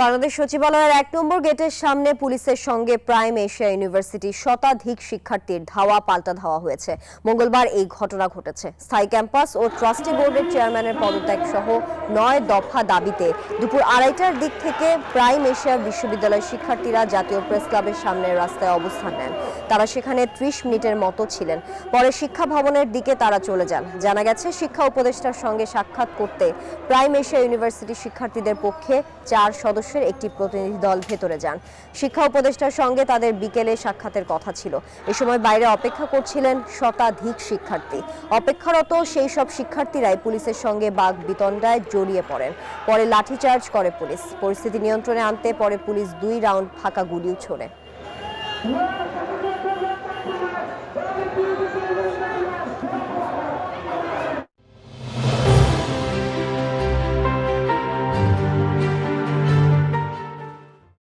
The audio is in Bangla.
বাংলাদেশ সচিবালয়ের ১ নম্বর গেটের সামনে পুলিশের সঙ্গে প্রাইম এশিয়া ইউনিভার্সিটির শতাধিক শিক্ষার্থীর ধাওয়া পাল্টা ধাওয়া হয়েছে। মঙ্গলবার এই ঘটনা ঘটেছে। স্থায়ী ক্যাম্পাস ও ট্রাস্টি বোর্ডের চেয়ারম্যানের পদত্যাগ সহ ৯ দফা দাবিতে দুপুর ২:৩০টার দিক থেকে প্রাইম এশিয়া বিশ্ববিদ্যালয়ের শিক্ষার্থীরা জাতীয় প্রেস ক্লাবের সামনের রাস্তায় অবস্থান নেন। তারা সেখানে ৩০ মিনিটের মতো ছিলেন। পরে শিক্ষা ভবনের দিকে তারা চলে যান। জানা গেছে, শিক্ষা উপদেষ্টার সঙ্গে সাক্ষাৎ করতে প্রাইম এশিয়া ইউনিভার্সিটির শিক্ষার্থীদের পক্ষে ৪ সদস্যের একটি প্রতিনিধি দল ভেতরে যান। শিক্ষা উপদেষ্টার সঙ্গে তাদের বিকেলে সাক্ষাতের কথা ছিল। এ সময় বাইরে অপেক্ষা করছিলেন শতাধিক শিক্ষার্থী। অপেক্ষারত সেই সব শিক্ষার্থীরাই পুলিশের সঙ্গে বাকবিতণ্ডায় জড়িয়ে পড়েন। পরে লাঠিচার্জ করে পুলিশ। পরিস্থিতি নিয়ন্ত্রণে আনতে পরে পুলিশ ২ রাউন্ড ফাঁকা গুলিও ছোড়ে।